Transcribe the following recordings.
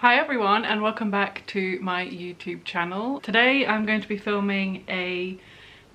Hi everyone and welcome back to my YouTube channel. Today I'm going to be filming a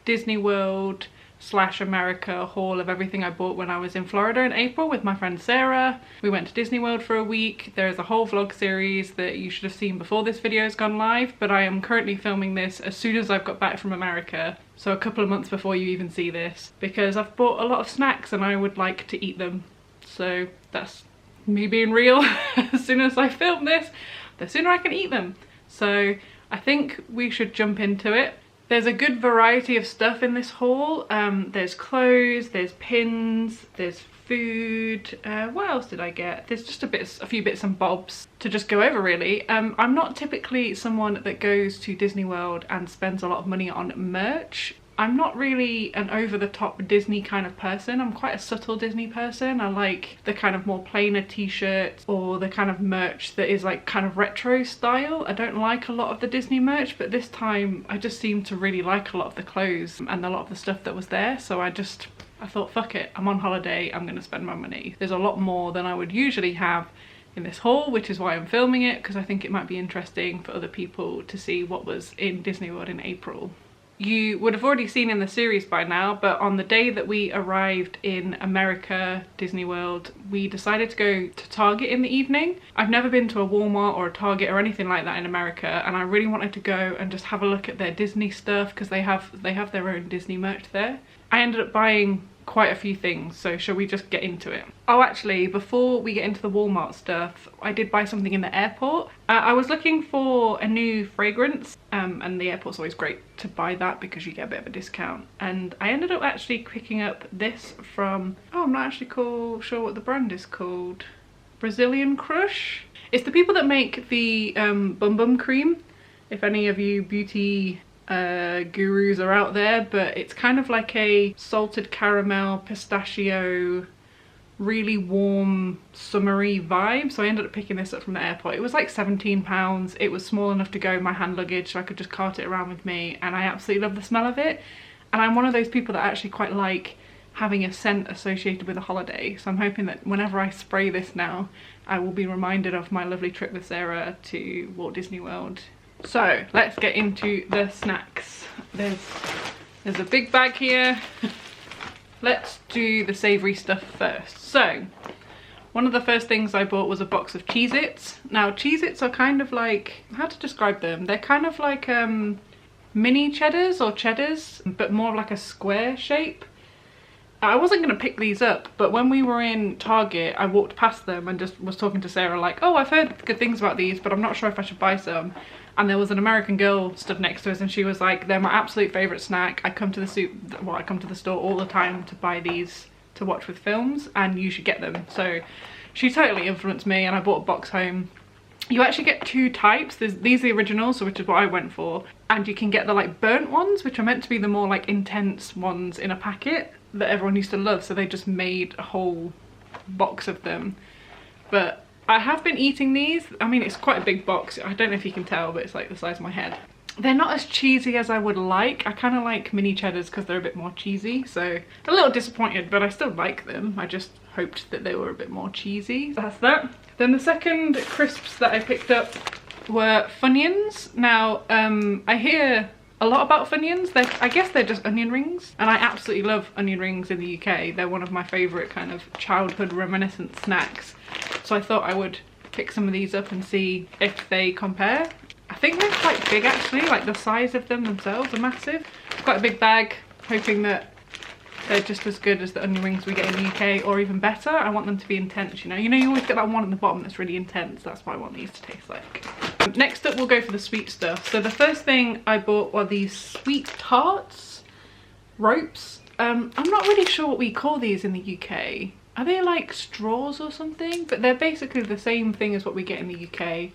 Disney World / America haul of everything I bought when I was in Florida in April with my friend Sarah. We went to Disney World for a week. There is a whole vlog series that you should have seen before this video has gone live, but I am currently filming this as soon as I've got back from America, so a couple of months before you even see this, because I've bought a lot of snacks and I would like to eat them. So that's me being real. As soon as I film this, the sooner I can eat them. So I think we should jump into it. There's a good variety of stuff in this haul. There's clothes, there's pins, there's food. What else did I get? There's just a few bits and bobs to just go over really. I'm not typically someone that goes to Disney World and spends a lot of money on merch. I'm not really an over-the-top Disney kind of person. I'm quite a subtle Disney person. I like the kind of more plainer t-shirts or the kind of merch that is like kind of retro style. I don't like a lot of the Disney merch, but this time I just seemed to really like a lot of the clothes and a lot of the stuff that was there. So I thought, fuck it, I'm on holiday, I'm gonna spend my money. There's a lot more than I would usually have in this haul, which is why I'm filming it, because I think it might be interesting for other people to see what was in Disney World in April. You would have already seen in the series by now, but on the day that we arrived in America, Disney World, we decided to go to Target in the evening. I've never been to a Walmart or a Target or anything like that in America, and I really wanted to go and just have a look at their Disney stuff because they have their own Disney merch there. I ended up buying quite a few things, so shall we just get into it? Oh, actually, before we get into the Walmart stuff, I did buy something in the airport. I was looking for a new fragrance, and the airport's always great to buy that because you get a bit of a discount. And I ended up actually picking up this from, oh, I'm not actually sure what the brand is called. Brazilian Crush. It's the people that make the Bum Bum Cream, if any of you beauty gurus are out there, but it's kind of like a salted caramel pistachio, really warm summery vibe. So I ended up picking this up from the airport. It was like £17. It was small enough to go in my hand luggage so I could just cart it around with me, and I absolutely love the smell of it. And I'm one of those people that actually quite like having a scent associated with a holiday, so I'm hoping that whenever I spray this now I will be reminded of my lovely trip with Sarah to Walt Disney World. So let's get into the snacks. There's a big bag here. Let's do the savoury stuff first. So one of the first things I bought was a box of Cheez-Its. Now Cheez-Its are kind of like, how to describe them? They're kind of like mini cheddars or cheddars, but more like a square shape. I wasn't going to pick these up, but when we were in Target, I walked past them and just was talking to Sarah like, oh, I've heard good things about these, but I'm not sure if I should buy some. And there was an American girl stood next to us and she was like, they're my absolute favourite snack. I come to the store all the time to buy these to watch with films, and you should get them. So she totally influenced me and I bought a box home. You actually get two types. These are the originals, which is what I went for, and you can get the like burnt ones, which are meant to be the more like intense ones in a packet that everyone used to love, so they just made a whole box of them. But I have been eating these. I mean, it's quite a big box. I don't know if you can tell, but it's like the size of my head. They're not as cheesy as I would like. I kind of like mini cheddars because they're a bit more cheesy, so a little disappointed, but I still like them. I just hoped that they were a bit more cheesy. That's that. Then the second crisps that I picked up were Funyuns. Now I hear a lot about Funyuns. I guess they're just onion rings, and I absolutely love onion rings in the UK. They're one of my favourite kind of childhood reminiscent snacks. So I thought I would pick some of these up and see if they compare. I think they're quite big actually, like the size of them themselves are massive. Quite a big bag, hoping that they're just as good as the onion rings we get in the UK or even better. I want them to be intense, you know you always get that one at the bottom that's really intense. That's what I want these to taste like. Next up we'll go for the sweet stuff. So the first thing I bought were these sweet tarts ropes. I'm not really sure what we call these in the UK. Are they like straws or something? But they're basically the same thing as what we get in the UK.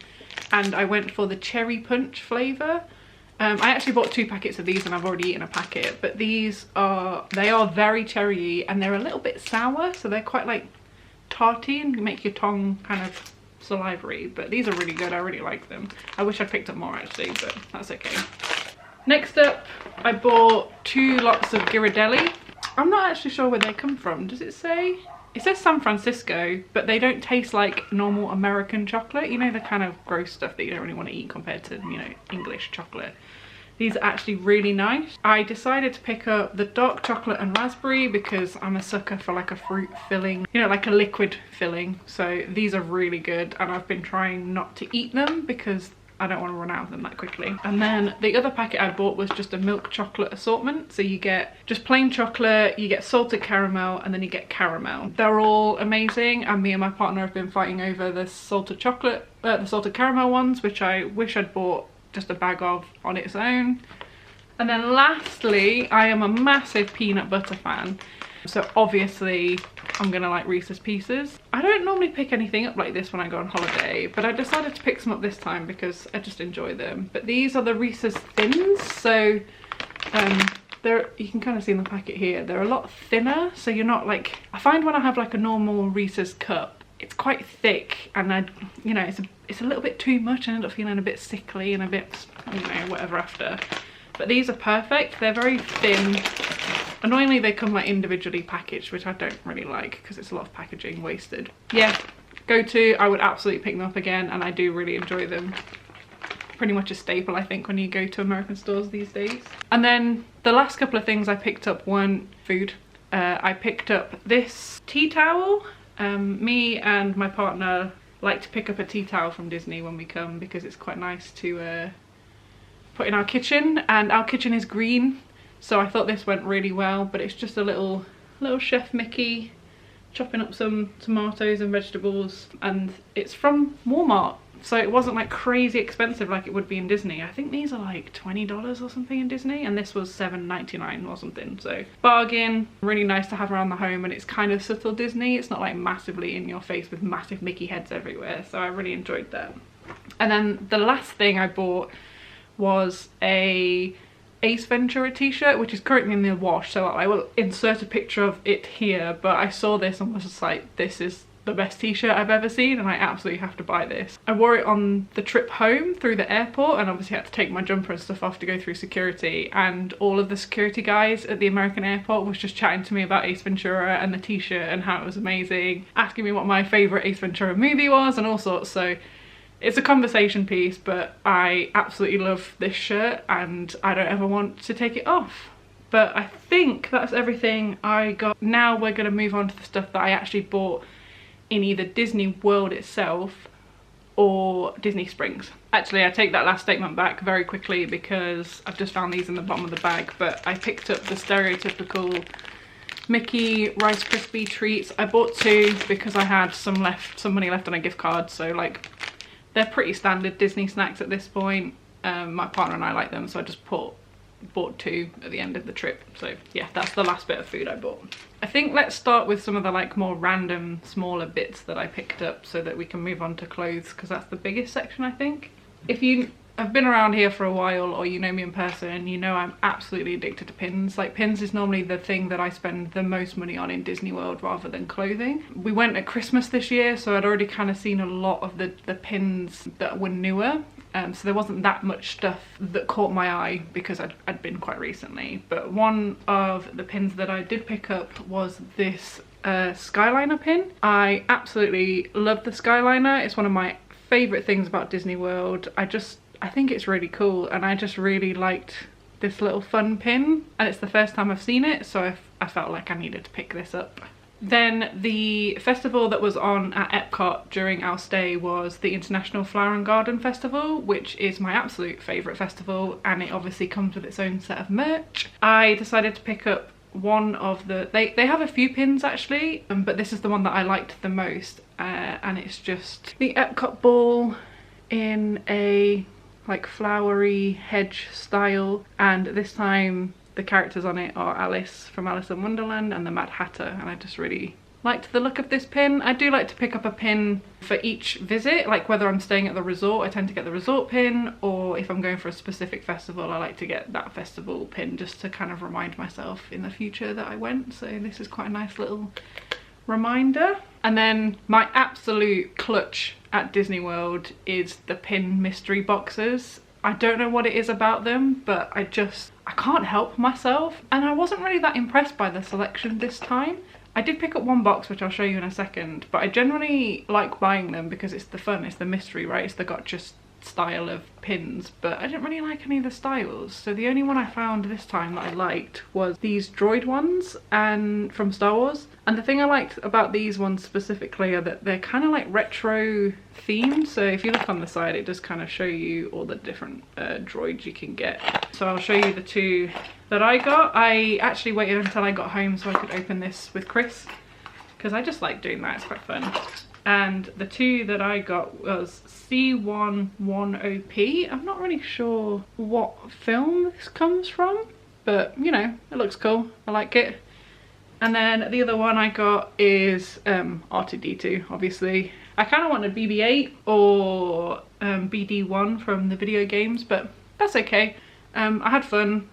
And I went for the cherry punch flavour. I actually bought 2 packets of these and I've already eaten a packet, but they are very cherry-y and they're a little bit sour, so they're quite like tarty and make your tongue kind of salivary, but these are really good. I really like them. I wish I picked up more actually, but that's okay. Next up I bought 2 lots of Ghirardelli. I'm not actually sure where they come from. Does it say? it says San Francisco, but they don't taste like normal American chocolate. You know, the kind of gross stuff that you don't really want to eat compared to, you know, English chocolate. These are actually really nice. I decided to pick up the dark chocolate and raspberry because I'm a sucker for like a fruit filling, you know, like a liquid filling. So these are really good, and I've been trying not to eat them because I don't want to run out of them that quickly. And then the other packet I bought was just a milk chocolate assortment. So you get just plain chocolate, you get salted caramel, and then you get caramel. They're all amazing, and me and my partner have been fighting over the salted chocolate, the salted caramel ones, which I wish I'd bought just a bag of on its own. And then lastly, I am a massive peanut butter fan. So obviously I'm gonna like Reese's Pieces. I don't normally pick anything up like this when I go on holiday, but I decided to pick some up this time because I just enjoy them. But these are the Reese's Thins. So they're, you can kind of see in the packet here, they're a lot thinner. So you're not like, I find when I have like a normal Reese's cup, it's quite thick, and you know, it's a little bit too much. I end up feeling a bit sickly and a bit, you know, whatever after. But these are perfect. They're very thin. Annoyingly, they come like individually packaged, which I don't really like because it's a lot of packaging wasted. Yeah, go to. I would absolutely pick them up again, and I do really enjoy them. Pretty much a staple, I think, when you go to American stores these days. And then the last couple of things I picked up weren't food. I picked up this tea towel. Me and my partner like to pick up a tea towel from Disney when we come because it's quite nice to put in our kitchen, and our kitchen is green, so I thought this went really well. But it's just a little Chef Mickey chopping up some tomatoes and vegetables, and it's from Walmart, so it wasn't like crazy expensive like it would be in Disney. I think these are like $20 or something in Disney, and this was $7.99 or something, so bargain. Really nice to have around the home, and it's kind of subtle Disney. It's not like massively in your face with massive Mickey heads everywhere, so I really enjoyed that. And then the last thing I bought was a Ace Ventura t-shirt, which is currently in the wash, so I will insert a picture of it here. But I saw this and was just like, this is the best t-shirt I've ever seen, and I absolutely have to buy this. I wore it on the trip home through the airport, and obviously had to take my jumper and stuff off to go through security, and all of the security guys at the American airport was just chatting to me about Ace Ventura and the t-shirt and how it was amazing, asking me what my favourite Ace Ventura movie was and all sorts. So it's a conversation piece, but I absolutely love this shirt and I don't ever want to take it off. But I think that's everything I got. Now we're going to move on to the stuff that I actually bought in either Disney World itself or Disney Springs. Actually, I take that last statement back very quickly because I've just found these in the bottom of the bag, but I picked up the stereotypical Mickey Rice Krispie treats. I bought two because I had some money left on a gift card, so like they're pretty standard Disney snacks at this point. My partner and I like them, so I just bought two at the end of the trip. So yeah, that's the last bit of food I bought. I think let's start with some of the like more random smaller bits that I picked up so that we can move on to clothes, because that's the biggest section, I think. If you have been around here for a while or you know me in person, you know I'm absolutely addicted to pins. Like, pins is normally the thing that I spend the most money on in Disney World rather than clothing. We went at Christmas this year, so I'd already kind of seen a lot of the pins that were newer. So there wasn't that much stuff that caught my eye because I'd been quite recently. But one of the pins that I did pick up was this Skyliner pin. I absolutely love the Skyliner. It's one of my favourite things about Disney World. I think it's really cool, and I just really liked this little fun pin, and it's the first time I've seen it, so I felt like I needed to pick this up. Then the festival that was on at Epcot during our stay was the International Flower and Garden Festival, which is my absolute favourite festival, and it obviously comes with its own set of merch. I decided to pick up one of the, they have a few pins actually, but this is the one that I liked the most, and it's just the Epcot ball in a like flowery hedge style, and this time the characters on it are Alice from Alice in Wonderland and the Mad Hatter, and I just really liked the look of this pin. I do like to pick up a pin for each visit, like whether I'm staying at the resort I tend to get the resort pin, or if I'm going for a specific festival I like to get that festival pin just to kind of remind myself in the future that I went. So this is quite a nice little reminder. And then my absolute clutch at Disney World is the pin mystery boxes. I don't know what it is about them, but I can't help myself, and I wasn't really that impressed by the selection this time. I did pick up one box, which I'll show you in a second, but I generally like buying them because it's the fun, it's the mystery, right? It's the gotcha style of pins, but I didn't really like any of the styles. So the only one I found this time that I liked was these droid ones and from Star Wars. And the thing I liked about these ones specifically are that they're kind of like retro themed. So if you look on the side, it does kind of show you all the different droids you can get. So I'll show you the two that I got. I actually waited until I got home so I could open this with Chris, because I just like doing that, it's quite fun. And the two that I got was C110P. I'm not really sure what film this comes from, but you know, it looks cool. I like it. And then the other one I got is R2-D2, obviously. I kind of wanted BB-8 or BD-1 from the video games, but that's okay. I had fun.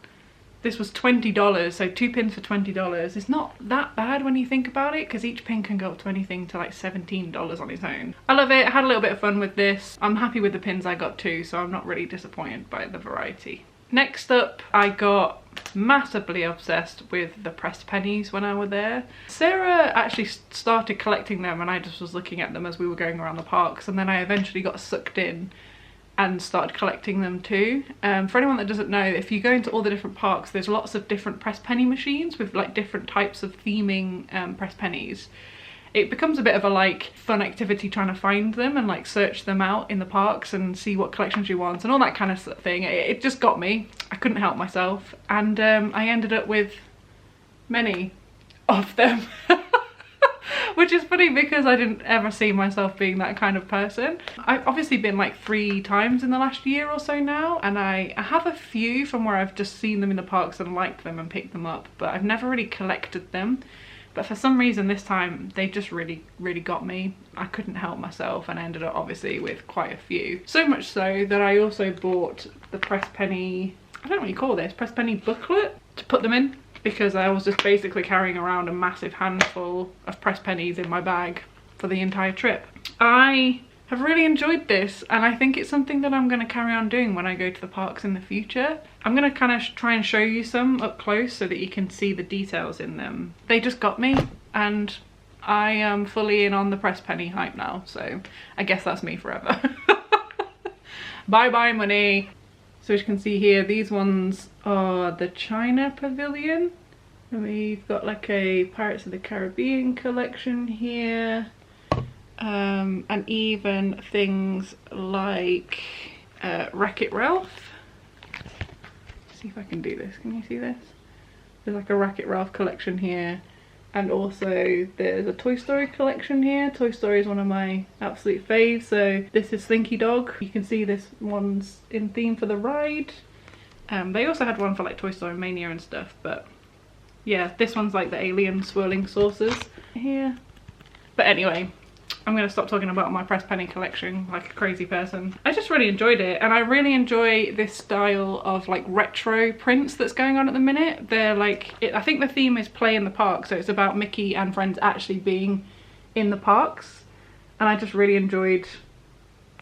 This was $20, so 2 pins for $20. It's not that bad when you think about it, because each pin can go up to anything to like $17 on its own. I love it. I had a little bit of fun with this. I'm happy with the pins I got too, so I'm not really disappointed by the variety. Next up, I got massively obsessed with the pressed pennies when I was there. Sarah actually started collecting them and I just was looking at them as we were going around the parks, and then I eventually got sucked in and started collecting them too. For anyone that doesn't know, if you go into all the different parks, there's lots of different pressed penny machines with like different types of theming pressed pennies. It becomes a bit of a like fun activity trying to find them and like search them out in the parks and see what collections you want and all that kind of thing. It just got me. I couldn't help myself, and I ended up with many of them. Which is funny because I didn't ever see myself being that kind of person. I've obviously been like 3 times in the last year or so now, and I have a few from where I've just seen them in the parks and liked them and picked them up, but I've never really collected them. But for some reason this time they just really got me. I couldn't help myself and I ended up obviously with quite a few. So much so that I also bought the pressed penny, I don't know what you call this, pressed penny booklet to put them in, because I was just basically carrying around a massive handful of pressed pennies in my bag for the entire trip. I have really enjoyed this, and I think it's something that I'm going to carry on doing when I go to the parks in the future. I'm going to kind of try and show you some up close so that you can see the details in them. They just got me, and I am fully in on the pressed penny hype now, so I guess that's me forever. Bye bye money. So as you can see here, these ones are the China Pavilion. And we've got like a Pirates of the Caribbean collection here. And even things like Wreck-It Ralph. Let's see if I can do this. Can you see this? There's like a Wreck-It Ralph collection here. And also there's a Toy Story collection here. Toy Story is one of my absolute faves. So this is Slinky Dog. You can see this one's in theme for the ride. They also had one for like Toy Story Mania and stuff, but yeah, this one's like the alien swirling saucers here. But anyway, I'm going to stop talking about my pressed penny collection like a crazy person. I just really enjoyed it, and I really enjoy this style of like retro prints that's going on at the minute. They're like, I think the theme is play in the park, so it's about Mickey and friends actually being in the parks, and I just really enjoyed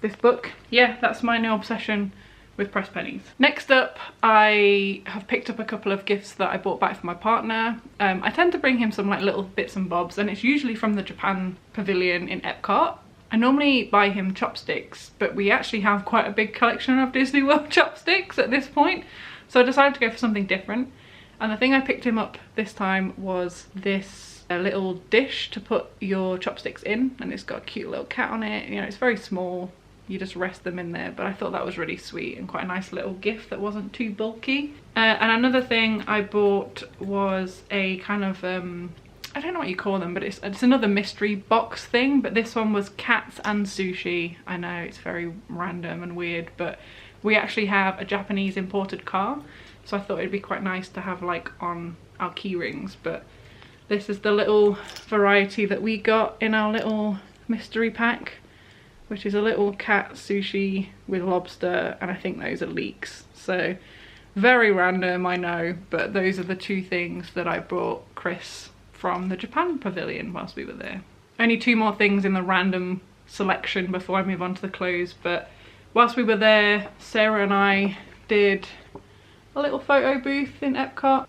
this book. Yeah, that's my new obsession with pressed pennies. Next up, I have picked up a couple of gifts that I bought back for my partner. I tend to bring him some like little bits and bobs, and it's usually from the Japan Pavilion in Epcot. I normally buy him chopsticks, but we actually have quite a big collection of Disney World chopsticks at this point, so I decided to go for something different. And the thing I picked him up this time was this little dish to put your chopsticks in, and it's got a cute little cat on it. You know, it's very small. You just rest them in there, but I thought that was really sweet and quite a nice little gift that wasn't too bulky. And another thing I bought was a kind of I don't know what you call them, but it's another mystery box thing, but this one was cats and sushi. I know it's very random and weird, but we actually have a Japanese imported car, so I thought it'd be quite nice to have like on our key rings. But this is the little variety that we got in our little mystery pack, which is a little cat sushi with lobster, and I think those are leeks. So very random, I know, but those are the 2 things that I brought Chris from the Japan Pavilion whilst we were there. Only 2 more things in the random selection before I move on to the clothes, but whilst we were there, Sarah and I did a little photo booth in Epcot.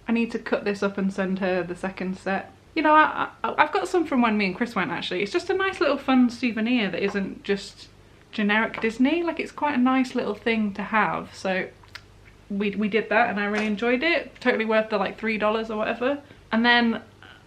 I need to cut this up and send her the second set you know, I've got some from when me and Chris went actually. It's just a nice little fun souvenir that isn't just generic Disney. Like, it's quite a nice little thing to have. So we did that and I really enjoyed it. Totally worth the like $3 or whatever. And then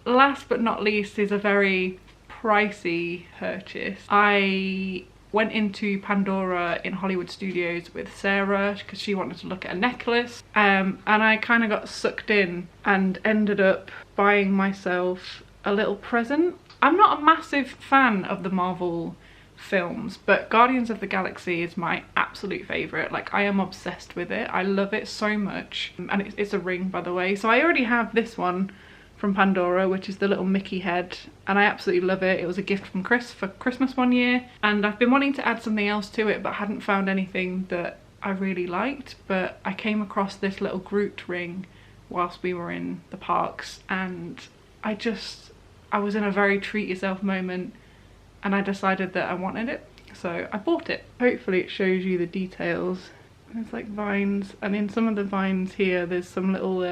last but not least is a very pricey purchase. I went into Pandora in Hollywood Studios with Sarah because she wanted to look at a necklace, and I kind of got sucked in and ended up buying myself a little present. I'm not a massive fan of the Marvel films, but Guardians of the Galaxy is my absolute favourite. Like, I am obsessed with it. I love it so much, and it's a ring, by the way. So I already have this one from Pandora, which is the little Mickey head, and I absolutely love it. It was a gift from Chris for Christmas one year, and I've been wanting to add something else to it but hadn't found anything that I really liked. But I came across this little Groot ring whilst we were in the parks, and I was in a very treat yourself moment, and I decided that I wanted it, so I bought it. Hopefully it shows you the details. There's like vines, and in some of the vines here there's some little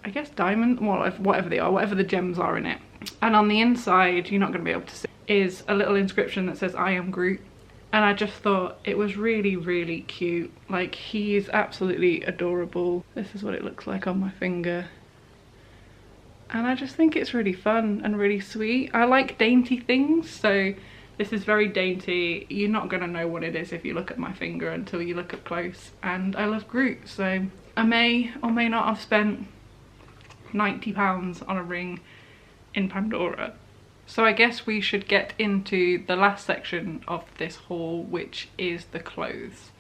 I guess diamond, well, whatever they are, whatever the gems are in it. And on the inside, you're not going to be able to see, is a little inscription that says I am Groot. And I just thought it was really, really cute. Like, he is absolutely adorable. This is what it looks like on my finger. And I just think it's really fun and really sweet. I like dainty things, so this is very dainty. You're not going to know what it is if you look at my finger until you look up close. And I love Groot, so I may or may not have spent £90 on a ring in Pandora. So I guess we should get into the last section of this haul, which is the clothes.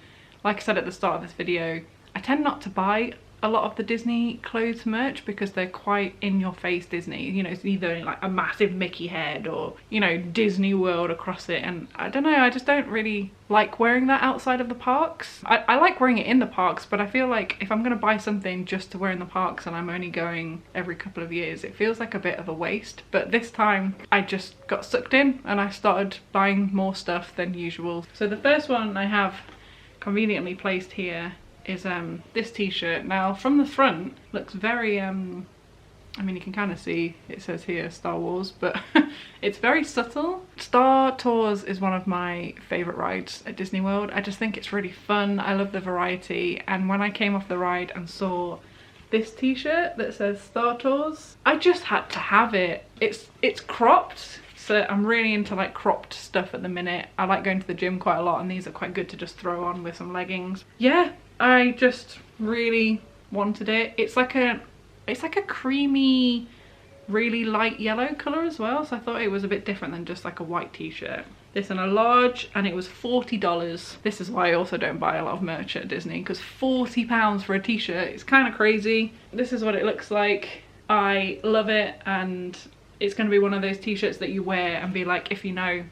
Like I said at the start of this video, I tend not to buy a lot of the Disney clothes merch because they're quite in your face Disney. You know, it's either like a massive Mickey head or, you know, Disneyworld across it, and I don't know, I just don't really like wearing that outside of the parks. I like wearing it in the parks, but I feel like if I'm gonna buy something just to wear in the parks and I'm only going every couple of years, it feels like a bit of a waste. But this time I just got sucked in and I started buying more stuff than usual. So the first one I have conveniently placed here is this t-shirt. Now from the front looks very I mean, you can kind of see it says here Star Wars, but it's very subtle. Star Tours is one of my favorite rides at Disney World. I just think it's really fun. I love the variety, and when I came off the ride and saw this t-shirt that says Star Tours, I just had to have it. It's cropped, so I'm really into like cropped stuff at the minute. I like going to the gym quite a lot, and these are quite good to just throw on with some leggings. Yeah, I just really wanted it. It's like a creamy, really light yellow colour as well, so I thought it was a bit different than just like a white t-shirt. This in a large, and it was $40. This is why I also don't buy a lot of merch at Disney, because £40 for a t-shirt is kind of crazy. This is what it looks like. I love it, and it's going to be one of those t-shirts that you wear and be like, if you know,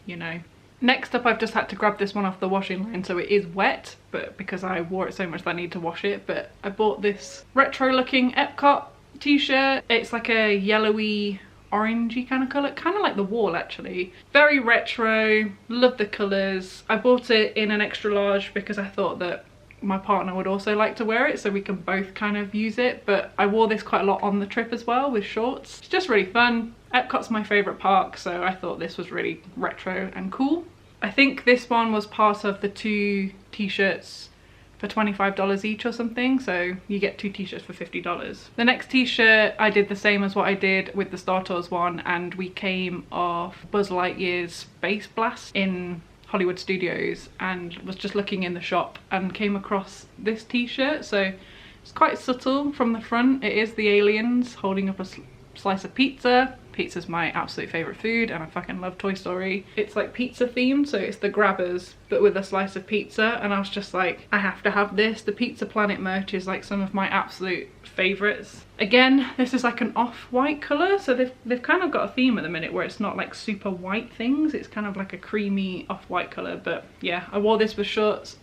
you know. Next up, I've just had to grab this one off the washing line, so it is wet, but because I wore it so much that I need to wash it. But I bought this retro looking Epcot t-shirt. It's like a yellowy orangey kind of colour, kind of like the wall actually. Very retro, love the colours. I bought it in an extra large because I thought that my partner would also like to wear it, so we can both kind of use it. But I wore this quite a lot on the trip as well with shorts. It's just really fun. Epcot's my favourite park, so I thought this was really retro and cool. I think this one was part of the 2 t-shirts for $25 each or something, so you get 2 t-shirts for $50. The next t-shirt I did the same as what I did with the Star Tours one, and we came off Buzz Lightyear's Space Blast in Hollywood Studios and was just looking in the shop and came across this t-shirt. So it's quite subtle from the front. It is the aliens holding up a slice of pizza. Pizza's my absolute favourite food, and I fucking love Toy Story. It's like pizza themed, so it's the Grabbers but with a slice of pizza, and I was just like, I have to have this. The Pizza Planet merch is like some of my absolute favourites. Again, this is like an off-white colour, so they've kind of got a theme at the minute where it's not like super white things, it's kind of like a creamy off-white colour. But yeah, I wore this with shorts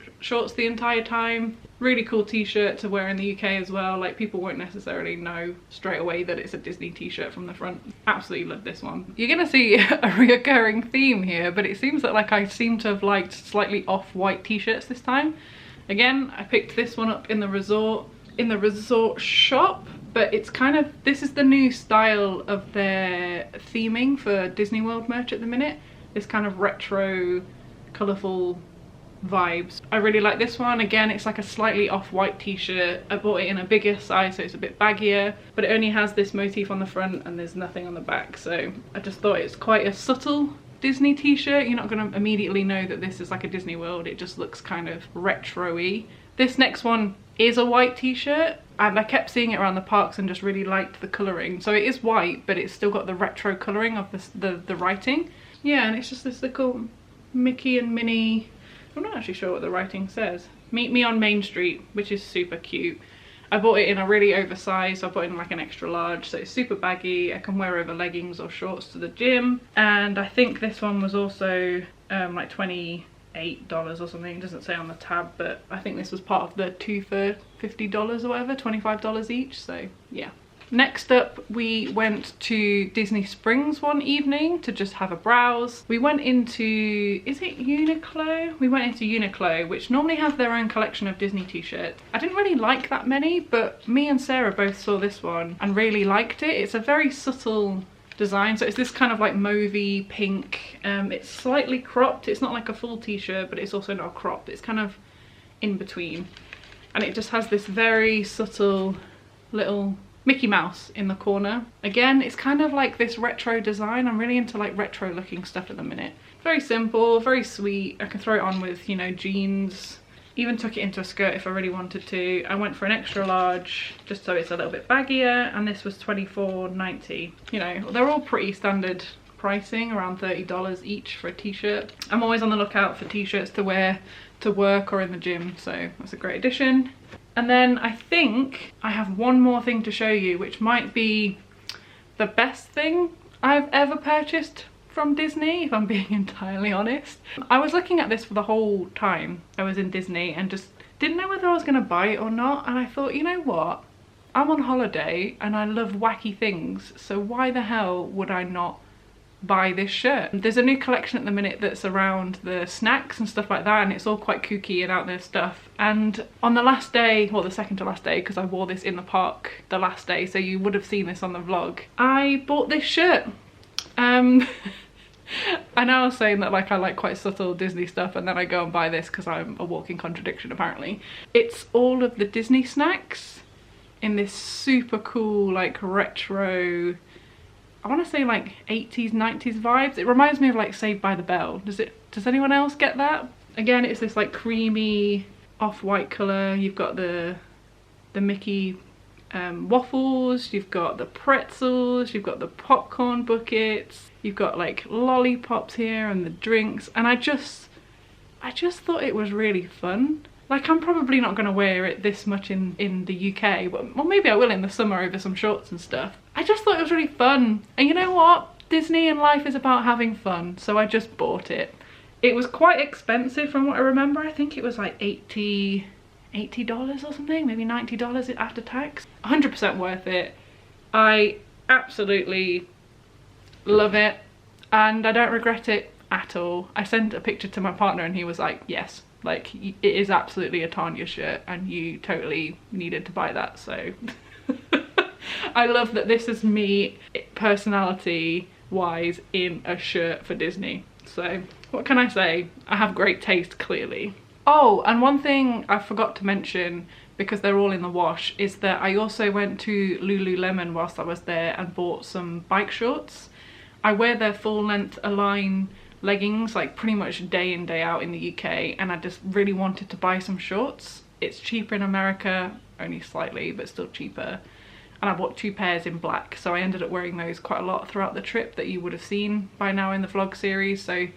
the entire time. Really cool t-shirt to wear in the UK as well. Like, people won't necessarily know straight away that it's a Disney t-shirt from the front. Absolutely love this one. You're gonna see a reoccurring theme here, but it seems that like I seem to have liked slightly off-white t-shirts this time. Again, I picked this one up in the resort shop. but it's kind of, this is the new style of their theming for Disney World merch at the minute. This kind of retro, colourful vibes. I really like this one. Again, it's like a slightly off-white t-shirt. I bought it in a bigger size, so it's a bit baggier, but it only has this motif on the front and there's nothing on the back, so I just thought it's quite a subtle Disney t-shirt. You're not going to immediately know that this is like a Disney World. It just looks kind of retro-y. This next one is a white t-shirt, and I kept seeing it around the parks and just really liked the colouring. So it is white, but it's still got the retro colouring of the writing. Yeah, and it's just this little Mickey and Minnie. I'm not actually sure what the writing says. Meet me on Main Street, which is super cute. I bought it in a really oversized, so I bought it in like an extra large, so it's super baggy. I can wear over leggings or shorts to the gym. And I think this one was also like $28 or something. It doesn't say on the tab, but I think this was part of the 2 for $50 or whatever, $25 each, so yeah. Next up, we went to Disney Springs one evening to just have a browse. We went into, is it Uniqlo? We went into Uniqlo, which normally have their own collection of Disney t-shirts. I didn't really like that many, but me and Sarah both saw this one and really liked it. It's a very subtle design, so it's this kind of like mauvey pink. It's slightly cropped. It's not like a full t-shirt, but it's also not cropped. It's kind of in between. And it just has this very subtle little Mickey Mouse in the corner. Again, it's kind of like this retro design. I'm really into like retro looking stuff at the minute. Very simple, very sweet. I can throw it on with, you know, jeans. Even took it into a skirt if I really wanted to. I went for an extra large just so it's a little bit baggier, and this was $24.90. You know, they're all pretty standard pricing, around $30 each for a t-shirt. I'm always on the lookout for t-shirts to wear to work or in the gym, so that's a great addition. And then I think I have one more thing to show you, which might be the best thing I've ever purchased from Disney, if I'm being entirely honest. I was looking at this for the whole time I was in Disney and just didn't know whether I was going to buy it or not, and I thought, you know what, I'm on holiday and I love wacky things, so why the hell would I not buy this shirt? There's a new collection at the minute that's around the snacks and stuff like that, and it's all quite kooky and out there stuff. And on the last day, well, the second to last day, because I wore this in the park the last day, so you would have seen this on the vlog, I bought this shirt. I know I was saying that like I like quite subtle Disney stuff, and then I go and buy this because I'm a walking contradiction apparently. It's all of the Disney snacks in this super cool like retro, I want to say like 80s, 90s vibes. It reminds me of like Saved by the Bell. Does anyone else get that? Again, it's this like creamy off-white colour. You've got the Mickey waffles, you've got the pretzels, you've got the popcorn buckets, you've got like lollipops here and the drinks, and I just thought it was really fun. Like, I'm probably not going to wear it this much in the UK, but well, maybe I will in the summer over some shorts and stuff. I just thought it was really fun. And you know what? Disney and life is about having fun, so I just bought it. It was quite expensive from what I remember. I think it was like $80 or something, maybe $90 after tax. 100% worth it. I absolutely love it, and I don't regret it at all. I sent a picture to my partner and he was like, yes, like it is absolutely a Tarnya shirt and you totally needed to buy that. So I love that this is me personality wise in a shirt for Disney. So what can I say? I have great taste, clearly. Oh, and one thing I forgot to mention, because they're all in the wash, is that I also went to Lululemon whilst I was there and bought some bike shorts. I wear their full length Align leggings like pretty much day in day out in the UK, and I just really wanted to buy some shorts. It's cheaper in America, only slightly, but still cheaper. And I bought 2 pairs in black, so I ended up wearing those quite a lot throughout the trip that you would have seen by now in the vlog series. So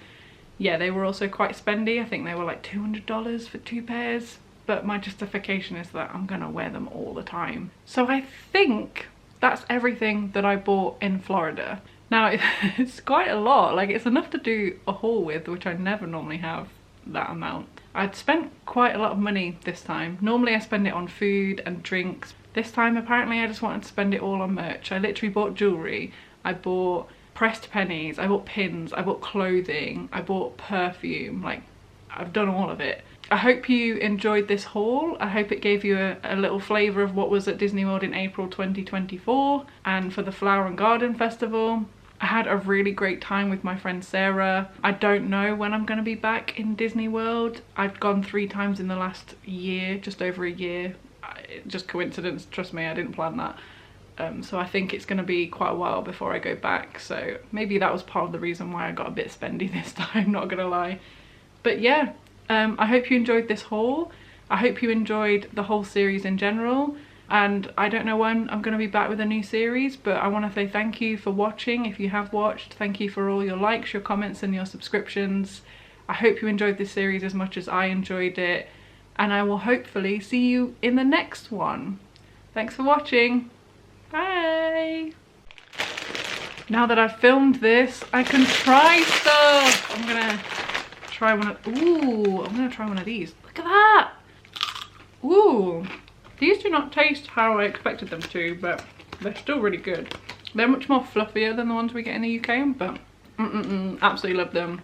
yeah, they were also quite spendy. I think they were like $200 for 2 pairs, but my justification is that I'm gonna wear them all the time. So I think that's everything that I bought in Florida. Now, it's quite a lot, like it's enough to do a haul with, which I never normally have that amount. I'd spent quite a lot of money this time. Normally I spend it on food and drinks. This time apparently I just wanted to spend it all on merch. I literally bought jewellery, I bought pressed pennies, I bought pins, I bought clothing, I bought perfume, like I've done all of it. I hope you enjoyed this haul. I hope it gave you a little flavour of what was at Disney World in April 2024 and for the Flower and Garden Festival. I had a really great time with my friend Sarah. I don't know when I'm going to be back in Disney World. I've gone 3 times in the last year, just over a year. Just coincidence, trust me, I didn't plan that. So I think it's going to be quite a while before I go back. So maybe that was part of the reason why I got a bit spendy this time, not gonna lie. But yeah, I hope you enjoyed this haul. I hope you enjoyed the whole series in general. And I don't know when I'm going to be back with a new series, but I want to say thank you for watching. If you have watched, thank you for all your likes, your comments and your subscriptions. I hope you enjoyed this series as much as I enjoyed it. And I will hopefully see you in the next one. Thanks for watching. Bye! Now that I've filmed this, I can try stuff! I'm gonna try one of, ooh, I'm gonna try one of these. Look at that! Ooh! These do not taste how I expected them to, but they're still really good. They're much more fluffier than the ones we get in the UK, but absolutely love them.